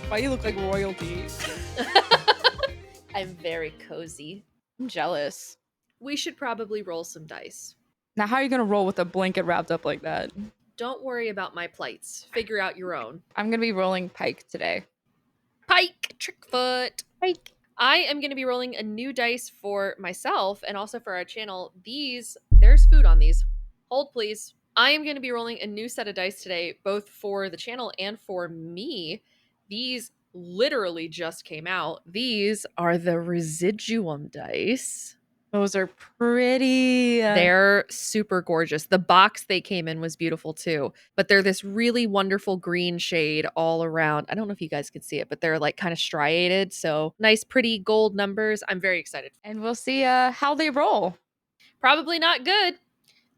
Why you look like royalty? I'm very cozy. I'm jealous. We should probably roll some dice. Now, how are you gonna roll with a blanket wrapped up like that? Don't worry about my plights. Figure out your own. I'm gonna be rolling pike today. Pike! Trickfoot! Pike. I am going to be rolling a new dice for myself and also for our channel. There's food on these. Hold, please. I am going to be rolling a new set of dice today, both for the channel and for me. These literally just came out. These are the residuum dice. Those are pretty. They're super gorgeous. The box they came in was beautiful too, but they're this really wonderful green shade all around. I don't know if you guys can see it, but they're like kind of striated. So nice, pretty gold numbers. I'm very excited. And we'll see how they roll. Probably not good.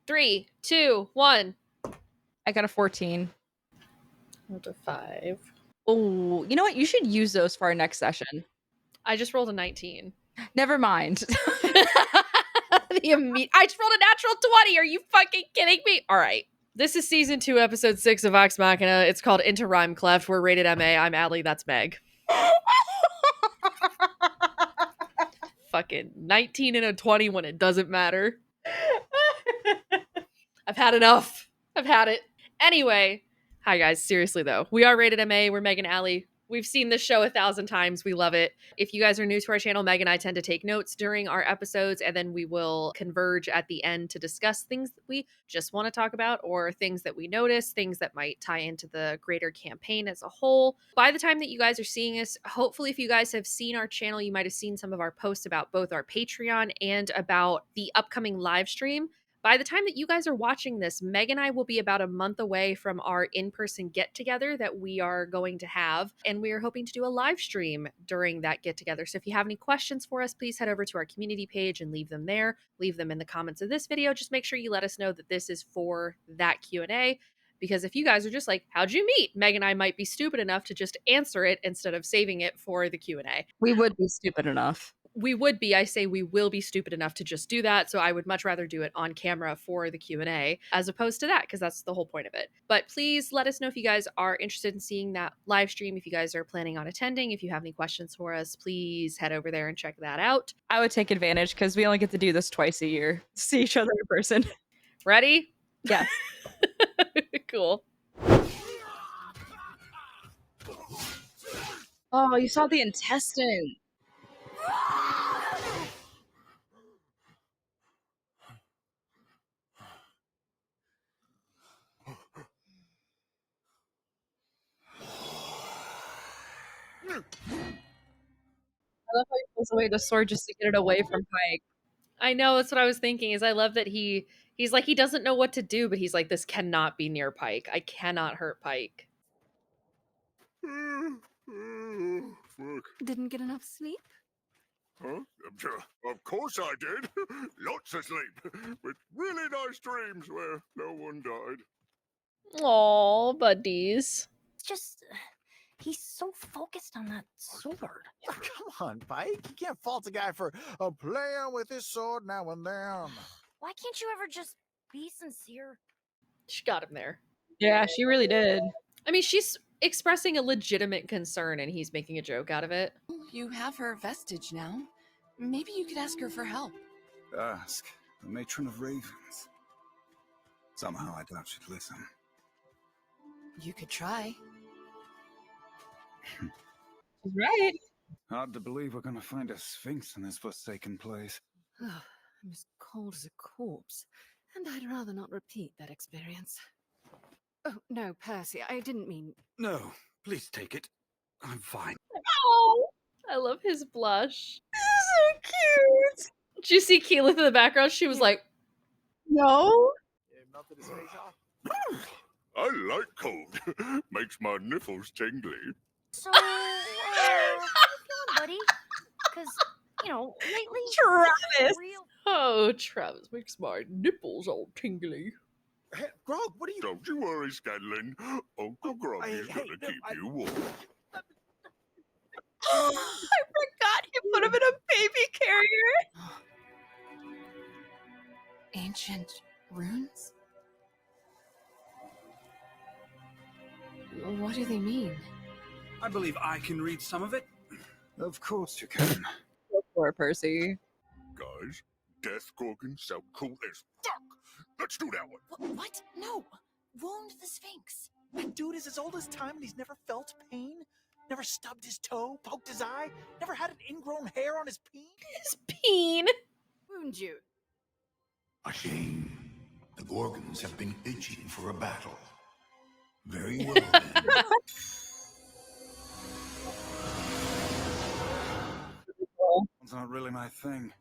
3, 2, 1. I got a 14. Rolled a 5. Oh, you know what? You should use those for our next session. I just rolled a 19. Never mind. I just rolled a natural 20. Are you fucking kidding me? All right. This is season 2, episode 6 of Vox Machina. It's called Into Rimecleft. We're rated MA. I'm Allie. That's Meg. Fucking 19 and a 20 when it doesn't matter. I've had enough. I've had it. Anyway, hi guys. Seriously though, we are rated MA. We're Meg and Allie. We've seen this show 1,000 times. We love it. If you guys are new to our channel, Meg and I tend to take notes during our episodes, and then we will converge at the end to discuss things that we just want to talk about or things that we notice, things that might tie into the greater campaign as a whole. By the time that you guys are seeing us, hopefully if you guys have seen our channel, you might have seen some of our posts about both our Patreon and about the upcoming live stream. By the time that you guys are watching this, Meg and I will be about a month away from our in-person get-together that we are going to have, and we are hoping to do a live stream during that get-together. So if you have any questions for us, please head over to our community page and leave them there. Leave them in the comments of this video. Just make sure you let us know that this is for that Q&A, because if you guys are just like, how'd you meet? Meg and I might be stupid enough to just answer it instead of saving it for the Q&A. We would be stupid enough. We would be. I say we will be stupid enough to just do that. So I would much rather do it on camera for the Q&A as opposed to that, because that's the whole point of it. But please let us know if you guys are interested in seeing that live stream. If you guys are planning on attending, if you have any questions for us, please head over there and check that out. I would take advantage because we only get to do this twice a year. See each other in person. Ready? Yeah. Cool. Oh, you saw the intestine. I love how he pulls away the sword just to get it away from Pike. I know, that's what I was thinking. Is I love that he's like, he doesn't know what to do, but he's like, this cannot be near Pike. I cannot hurt Pike. Fuck. Didn't get enough sleep? Huh? Of course I did. Lots of sleep. With really nice dreams where no one died. Aw, buddies. It's just, he's so focused on that sword. Come on, Pike. You can't fault a guy for playing with his sword now and then. Why can't you ever just be sincere? She got him there. Yeah, she really did. I mean, she's expressing a legitimate concern and he's making a joke out of it. You have her vestige now. Maybe you could ask her for help. Ask the matron of ravens. Somehow I doubt she'd listen. You could try. She's right. Hard to believe we're gonna find a sphinx in this forsaken place. I'm as cold as a corpse, and I'd rather not repeat that experience. Oh, no, Percy, I didn't mean... No, please take it. I'm fine. Oh, I love his blush. So cute. Did you see Keyleth in the background? She was like, No. Melted his face off. I like cold. Makes my nipples tingly. So, how you feeling, buddy? Because, you know, lately... Travis. Real... oh, Travis makes my nipples all tingly. Hey, Grog, what are you... Don't you worry, Scanlon. Uncle Grog is gonna keep you warm. I forgot you put him in a baby carrier. Ancient runes? What do they mean? I believe I can read some of it. Of course you can. Poor Percy. Guys, death gorgons sound cool as fuck. Let's do that one. What? No. Wound the Sphinx. That dude is as old as time and he's never felt pain? Never stubbed his toe, poked his eye, never had an ingrown hair on his peen? His peen. Wound you. A shame. The Gorgons have been itching for a battle. Very well then. It's not really my thing.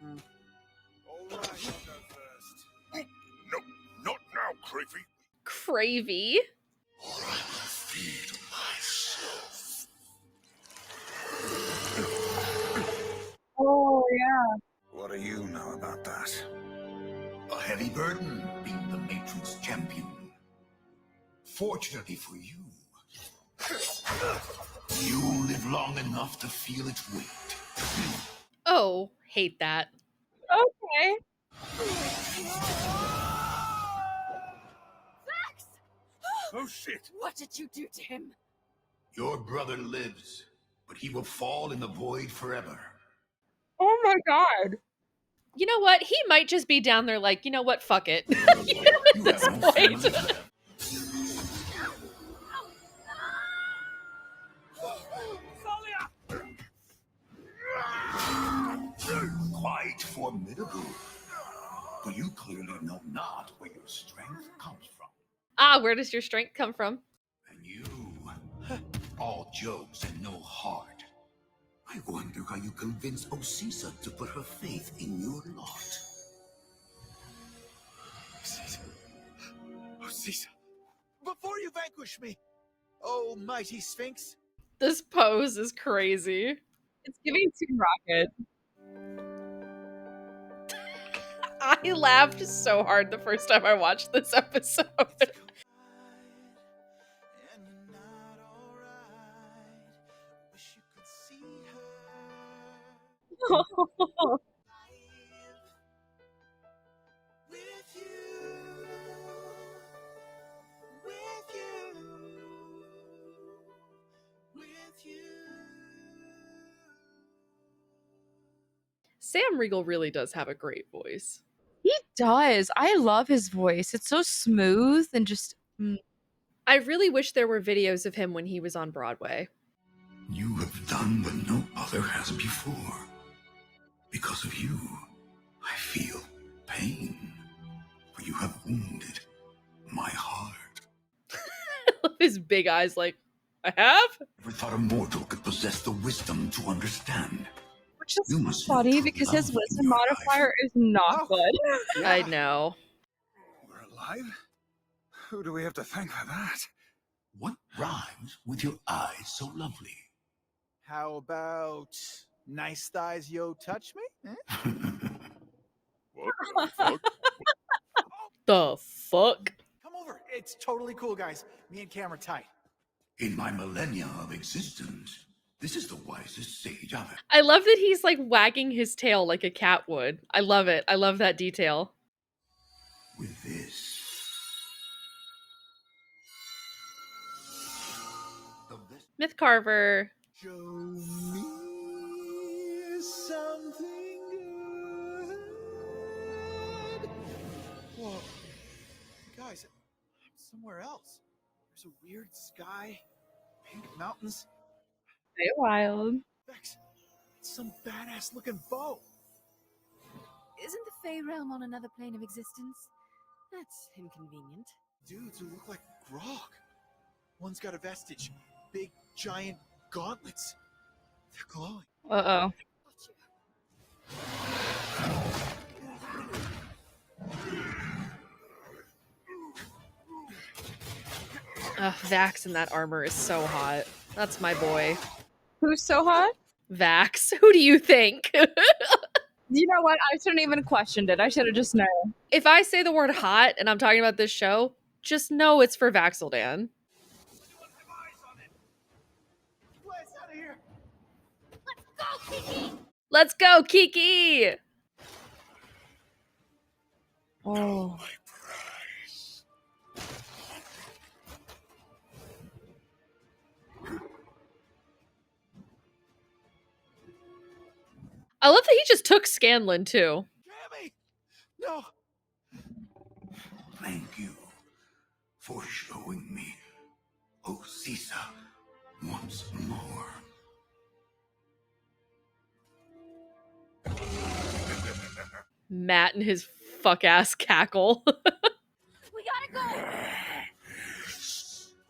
All right, first. No, not now, Creepy. Cravey. Or I will feed myself. Oh yeah. What do you know about that? A heavy burden being the matron's champion. Fortunately for you, you live long enough to feel its weight. Oh, hate that. Okay. Oh shit! What did you do to him? Your brother lives, but he will fall in the void forever. Oh my god. You know what? He might just be down there like, you know what? Fuck it. You At this have no point. family left. Quite formidable. But you clearly know not where your strength comes from. Ah, where does your strength come from? And you, all jokes and no heart. I wonder how you convinced Osisa to put her faith in your lot. Oh, Caesar. Before you vanquish me, oh mighty Sphinx. This pose is crazy. It's giving Team Rocket. I laughed so hard the first time I watched this episode. Sam Riegel really does have a great voice. He does. I love his voice. It's so smooth and just I really wish there were videos of him when he was on Broadway. You have done what no other has before. Because of you, I feel pain. For you have wounded my heart. His big eyes like, I have? Never thought a mortal could possess the wisdom to understand. which is You must funny feel because love his in wisdom your modifier is not good. I know. We're alive? Who do we have to thank for that? What rhymes with your eyes so lovely? How about nice thighs, yo, touch me? Eh? What the fuck? The fuck? Come over. It's totally cool, guys. Me and Cam are tight. In my millennia of existence, this is the wisest sage I've ever. I love that he's like wagging his tail like a cat would. I love it. I love that detail. With this, the best. Myth Carver. Show me something good. Whoa. Guys, I'm somewhere else. There's a weird sky, pink mountains. Stay wild. Vex, it's some badass looking bow. Isn't the Fey realm on another plane of existence? That's inconvenient. Dudes who look like Grog. One's got a vestige. Big, giant gauntlets. They're glowing. Uh-oh. Ugh, Vax in that armor is so hot. That's my boy. Who's so hot? Vax, who do you think? You know what? I shouldn't even questioned it. I should have just known. If I say the word hot and I'm talking about this show, just know it's for Vaxeldan. Let's out of here. Let's go, Kiki! Oh. My prize. I love that he just took Scanlan too. Cammy! No! Thank you for showing me Osisa once more. Matt and his fuck ass cackle. We gotta go!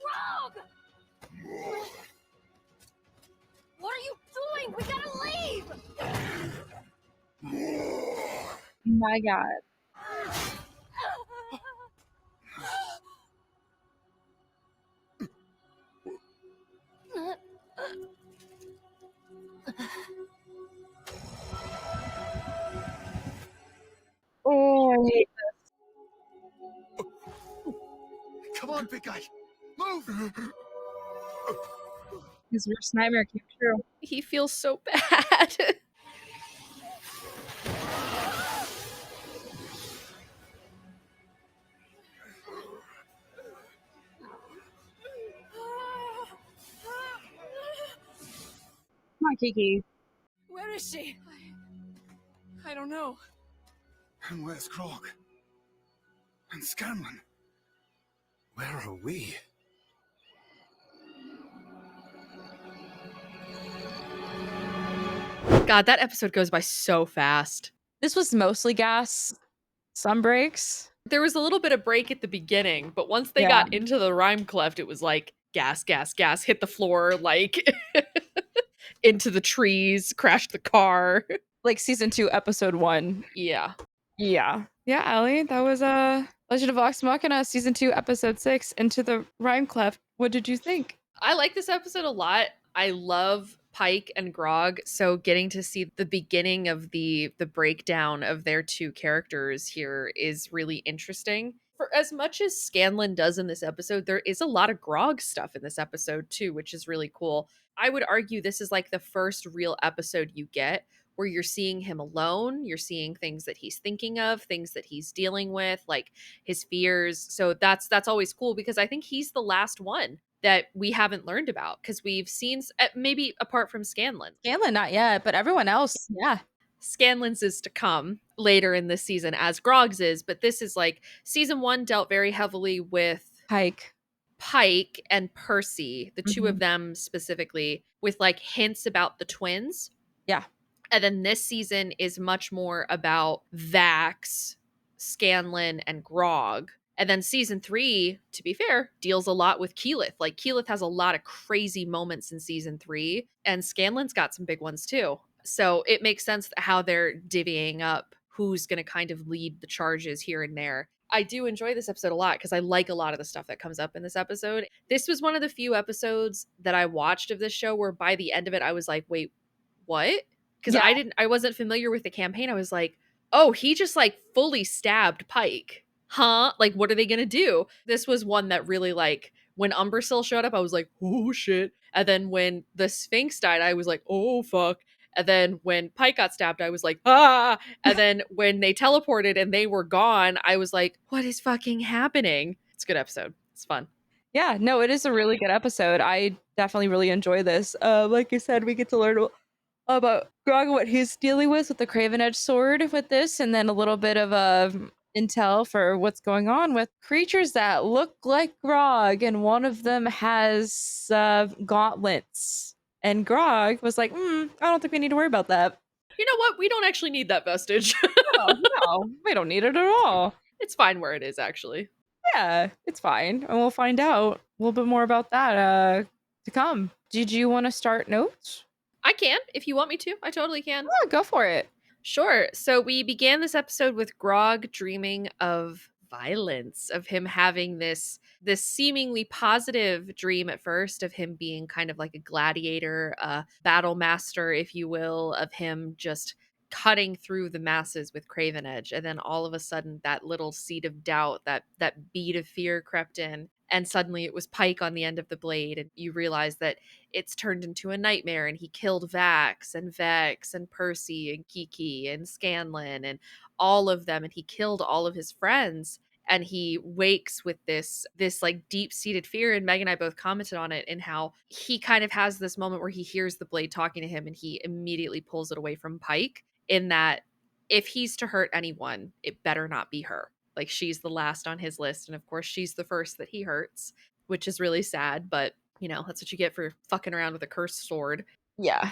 Grog! What are you doing? We gotta leave! My God. Oh, I hate Come on, big guy! Move! his worst nightmare came true. He feels so bad. Come on, Kiki. Where is she? I don't know. And where's Grog? And Scanlan? Where are we? God, that episode goes by so fast. This was mostly gas. Some breaks. There was a little bit of break at the beginning, but once they Yeah. got into the Rimecleft, it was like gas, gas, gas, hit the floor, like into the trees, crashed the car. Like season 2, episode 1. Yeah. Yeah. Yeah, Allie, that was Legend of Vox Machina, season 2, episode 6, Into the Rimecleft. What did you think? I like this episode a lot. I love Pike and Grog, so getting to see the beginning of the breakdown of their two characters here is really interesting. For as much as Scanlan does in this episode, there is a lot of Grog stuff in this episode too, which is really cool. I would argue this is like the first real episode you get where you're seeing him alone, you're seeing things that he's thinking of, things that he's dealing with, like his fears. So that's always cool because I think he's the last one that we haven't learned about because we've seen maybe apart from Scanlan. Scanlan, not yet, but everyone else, yeah. Scanlan's is to come later in this season as Grog's is, but this is like season 1 dealt very heavily with Pike and Percy, the two of them specifically, with like hints about the twins. Yeah. And then this season is much more about Vax, Scanlan, and Grog. And then season 3, to be fair, deals a lot with Keyleth. Like Keyleth has a lot of crazy moments in season 3, and Scanlan's got some big ones too. So it makes sense how they're divvying up who's going to kind of lead the charges here and there. I do enjoy this episode a lot because I like a lot of the stuff that comes up in this episode. This was one of the few episodes that I watched of this show where by the end of it, I was like, wait, what? Because I wasn't familiar with the campaign. I was like, oh, he just like fully stabbed Pike. Huh? Like, what are they gonna do? This was one that really like when Umbrasyl showed up, I was like, oh shit. And then when the Sphinx died, I was like, oh fuck. And then when Pike got stabbed, I was like, ah. And then when they teleported and they were gone, I was like, what is fucking happening? It's a good episode. It's fun. Yeah, no, it is a really good episode. I definitely really enjoy this. Like I said, we get to learn about Grog, what he's dealing with the Craven Edge sword with this, and then a little bit of intel for what's going on with creatures that look like Grog, and one of them has gauntlets. And Grog was like, I don't think we need to worry about that. You know what? We don't actually need that vestige. No, we don't need it at all. It's fine where it is, actually. Yeah, it's fine. And we'll find out a little bit more about that to come. Did you want to start notes? I can, if you want me to. I totally can. Yeah, go for it. Sure. So we began this episode with Grog dreaming of violence, of him having this seemingly positive dream at first of him being kind of like a gladiator, a battle master, if you will, of him just cutting through the masses with Craven Edge. And then all of a sudden that little seed of doubt, that bead of fear crept in. and suddenly it was Pike on the end of the blade, and you realize that it's turned into a nightmare, and he killed Vax and Vex and Percy and Kiki and Scanlan and all of them, and he killed all of his friends, and he wakes with this like deep-seated fear. And Meg and I both commented on it, and how he kind of has this moment where he hears the blade talking to him and he immediately pulls it away from Pike, in that if he's to hurt anyone, it better not be her. Like, she's the last on his list, and of course she's the first that he hurts, which is really sad, but you know, that's what you get for fucking around with a cursed sword. Yeah.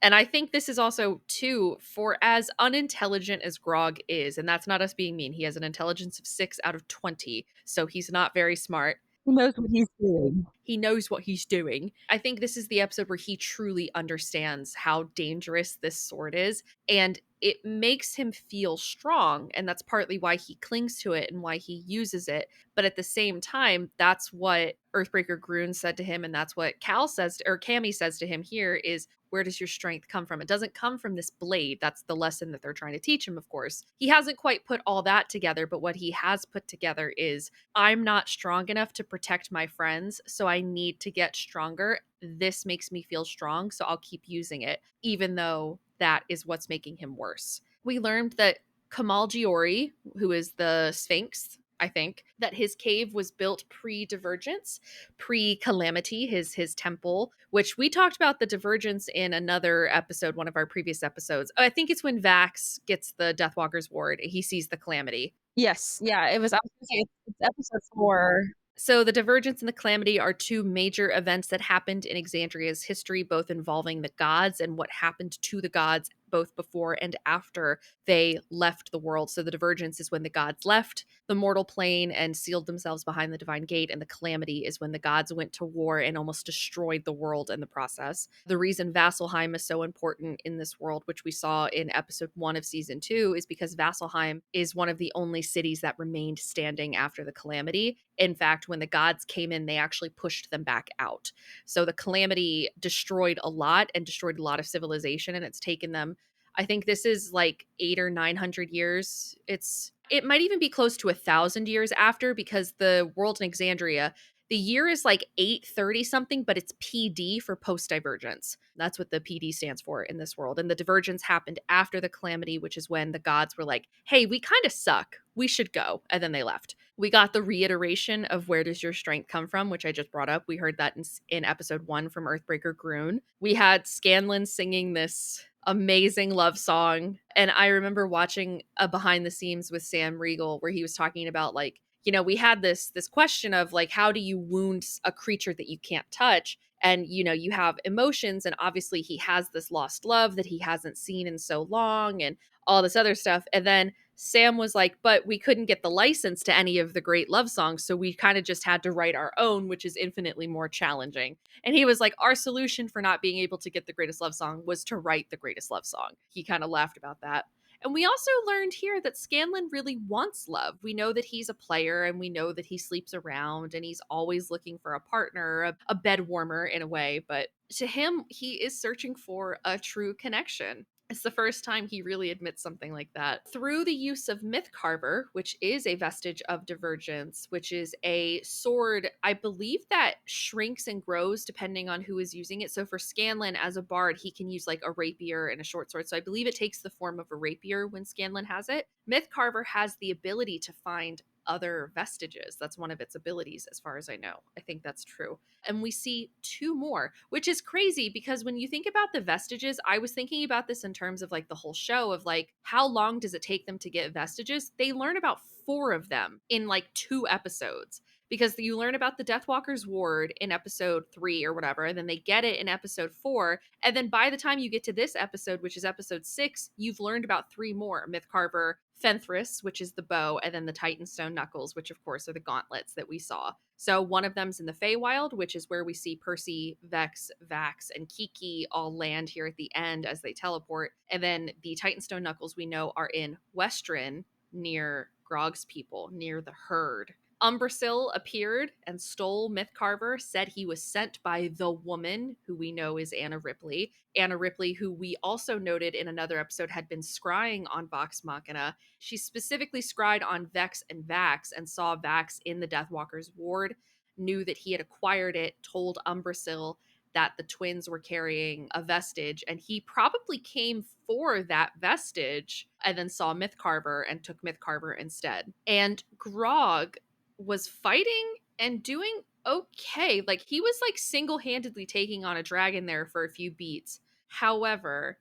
And I think this is also, too, for as unintelligent as Grog is, and that's not us being mean, he has an intelligence of 6 out of 20, so he's not very smart. He knows what he's doing. He knows what he's doing. I think this is the episode where he truly understands how dangerous this sword is, and it makes him feel strong, and that's partly why he clings to it and why he uses it. But at the same time, that's what Earthbreaker Groon said to him, and that's what Cammy says to him here is, where does your strength come from? It doesn't come from this blade. That's the lesson that they're trying to teach him, of course. He hasn't quite put all that together, but what he has put together is, I'm not strong enough to protect my friends, so I need to get stronger. This makes me feel strong, so I'll keep using it, even though that is what's making him worse. We learned that Kamal Giori, who is the Sphinx, I think, that his cave was built pre-Divergence, pre-Calamity, his temple, which we talked about the Divergence in another episode, one of our previous episodes. I think it's when Vax gets the Deathwalker's Ward. He sees the Calamity. Yes. Yeah, I was gonna say it's episode 4. So the Divergence and the Calamity are two major events that happened in Exandria's history, both involving the gods and what happened to the gods both before and after they left the world. So the Divergence is when the gods left the mortal plane and sealed themselves behind the divine gate, and the Calamity is when the gods went to war and almost destroyed the world in the process. The reason Vasselheim is so important in this world, which we saw in episode 1 of season 2, is because Vasselheim is one of the only cities that remained standing after the Calamity. In fact, when the gods came in, they actually pushed them back out. So the Calamity destroyed a lot of civilization, and it's taken them, I think this is like 800 or 900 years. It might even be close to 1,000 years after, because the world in Exandria, the year is like 830 something, but it's PD for post-divergence. That's what the PD stands for in this world. And the divergence happened after the Calamity, which is when the gods were like, hey, we kind of suck. We should go. And then they left. We got the reiteration of where does your strength come from, which I just brought up. We heard that in episode 1 from Earthbreaker Groon. We had Scanlan singing this amazing love song. And I remember watching a behind the scenes with Sam Riegel where he was talking about, like, you know, we had this question of like, how do you wound a creature that you can't touch? And, you know, you have emotions, and obviously he has this lost love that he hasn't seen in so long and all this other stuff. And then Sam was like, but we couldn't get the license to any of the great love songs, so we kind of just had to write our own, which is infinitely more challenging. And he was like, our solution for not being able to get the greatest love song was to write the greatest love song. He kind of laughed about that. And we also learned here that Scanlan really wants love. We know that he's a player, and we know that he sleeps around, and he's always looking for a partner, a bed warmer in a way. But to him, he is searching for a true connection. It's the first time he really admits something like that. Through the use of Mythcarver, which is a vestige of Divergence, which is a sword, I believe, that shrinks and grows depending on who is using it. So for Scanlan as a bard, he can use like a rapier and a short sword. So I believe it takes the form of a rapier when Scanlan has it. Mythcarver has the ability to find other vestiges. That's one of its abilities, as far as I know. I think that's true. And we see 2 more, which is crazy because when you think about the vestiges, I was thinking about this in terms of like the whole show of like, how long does it take them to get vestiges? They learn about 4 of them in like 2 episodes. Because you learn about the Deathwalker's Ward in episode 3 or whatever, and then they get it in episode 4. And then by the time you get to this episode, which is episode 6, you've learned about 3 more. Mythcarver, Fenthris, which is the bow, and then the Titanstone Knuckles, which of course are the gauntlets that we saw. So one of them's in the Feywild, which is where we see Percy, Vex, Vax, and Kiki all land here at the end as they teleport. And then the Titanstone Knuckles we know are in Westrin, near Grog's people, near the herd. Umbrasyl appeared and stole Mythcarver, said he was sent by the woman, who we know is Anna Ripley. Anna Ripley, who we also noted in another episode had been scrying on Vox Machina. She specifically scryed on Vex and Vax and saw Vax in the Deathwalker's ward. knew that he had acquired it, told Umbrasyl that the twins were carrying a vestige, and he probably came for that vestige and then saw Mythcarver and took Mythcarver instead. And Grog was fighting and doing okay. Like, he was like single-handedly taking on a dragon there for a few beats. However,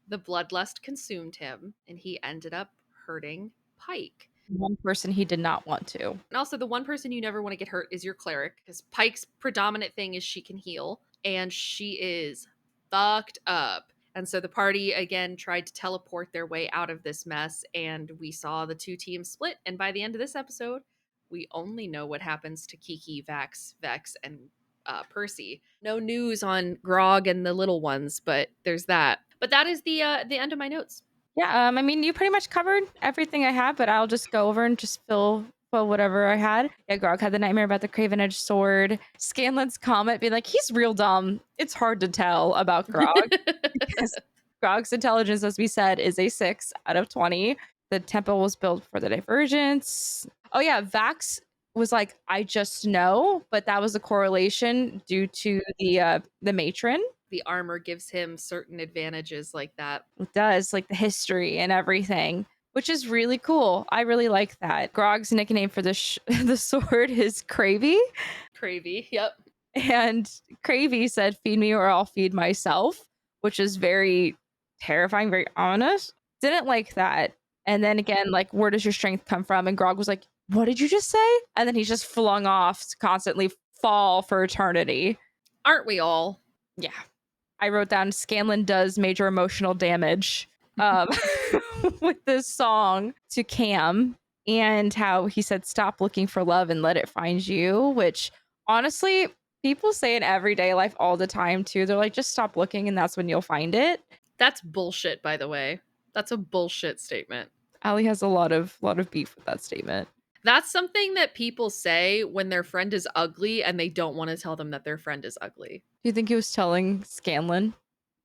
the bloodlust consumed him and he ended up hurting Pike. One person he did not want to. And also, the one person you never want to get hurt is your cleric, because Pike's predominant thing is she can heal, and she is fucked up. And so the party again tried to teleport their way out of this mess, and we saw the two teams split. And by the end of this episode, we only know what happens to Kiki, Vax, Vex, and Percy. No news on Grog and the little ones, but there's that. But that is the end of my notes. Yeah, I mean, you pretty much covered everything I have, but I'll just go over and just fill whatever I had. Yeah, Grog had the nightmare about the Craven Edge sword. Scanlan's comment being like, he's real dumb. It's hard to tell about Grog because Grog's intelligence, as we said, is a 6 out of 20. The temple was built for the divergence. Oh yeah, Vax was like, I just know, but that was a correlation due to the matron. The armor gives him certain advantages like that. It does, like the history and everything, which is really cool. I really like that. Grog's nickname for the sword is Cravey. Cravey, yep. And Cravey said, feed me or I'll feed myself, which is very terrifying, very ominous. Didn't like that. And then again, like, where does your strength come from? And Grog was like, what did you just say? And then he's just flung off to constantly fall for eternity. Aren't we all? Yeah. I wrote down Scanlan does major emotional damage with this song to Cam, and how he said, stop looking for love and let it find you, which honestly, people say in everyday life all the time too. They're like, just stop looking and that's when you'll find it. That's bullshit, by the way. That's a bullshit statement. Allie has a lot of beef with that statement. That's something that people say when their friend is ugly and they don't want to tell them that their friend is ugly. Do you think he was telling Scanlan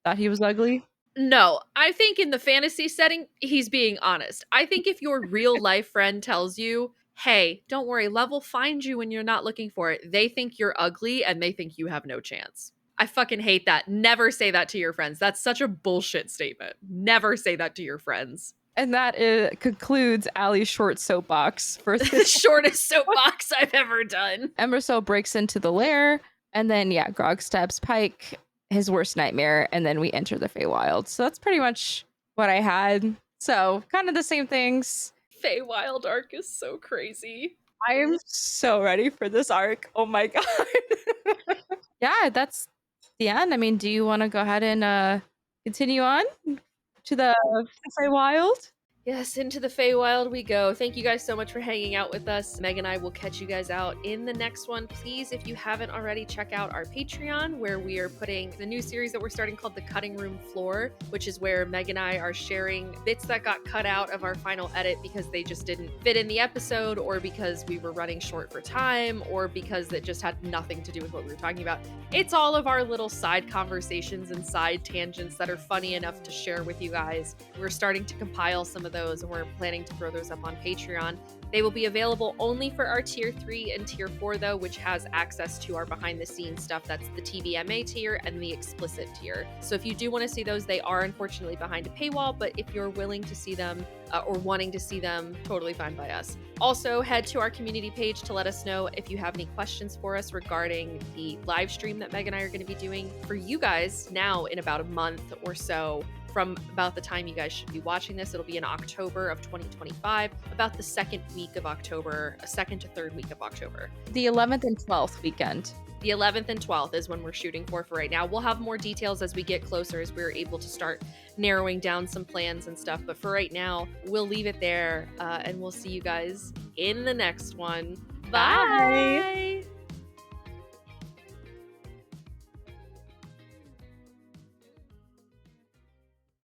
that he was ugly? No, I think in the fantasy setting, he's being honest. I think if your real life friend tells you, hey, don't worry, love will find you when you're not looking for it, they think you're ugly and they think you have no chance. I fucking hate that. Never say that to your friends. That's such a bullshit statement. Never say that to your friends. And that concludes Allie's short soapbox for The shortest soapbox I've ever done. Umbrasyl breaks into the lair, and then yeah, Grog stabs Pike, his worst nightmare, and then we enter the Feywild. So that's pretty much what I had. So kind of the same things. Feywild arc is so crazy. I am so ready for this arc. Oh my god. Yeah, that's the end. I mean, do you want to go ahead and continue on to the Feywild? Yes, into the Feywild we go. Thank you guys so much for hanging out with us. Meg and I will catch you guys out in the next one. Please, if you haven't already, check out our Patreon, where we are putting the new series that we're starting called The Cutting Room Floor, which is where Meg and I are sharing bits that got cut out of our final edit because they just didn't fit in the episode, or because we were running short for time, or because it just had nothing to do with what we were talking about. It's all of our little side conversations and side tangents that are funny enough to share with you guys. We're starting to compile some of those, and we're planning to throw those up on Patreon. They will be available only for our tier 3 and tier 4 though, which has access to our behind the scenes stuff. That's the TVMA tier and the explicit tier. So if you do want to see those, they are unfortunately behind a paywall, but if you're willing to see them or wanting to see them, totally fine by us. Also, head to our community page to let us know if you have any questions for us regarding the live stream that Meg and I are going to be doing for you guys now in about a month or so. From about the time you guys should be watching this, it'll be in October of 2025, about the second week of October, second to third week of October. The 11th and 12th weekend. The 11th and 12th is when we're shooting for right now. We'll have more details as we get closer, as we're able to start narrowing down some plans and stuff. But for right now, we'll leave it there, and we'll see you guys in the next one. Bye. Bye.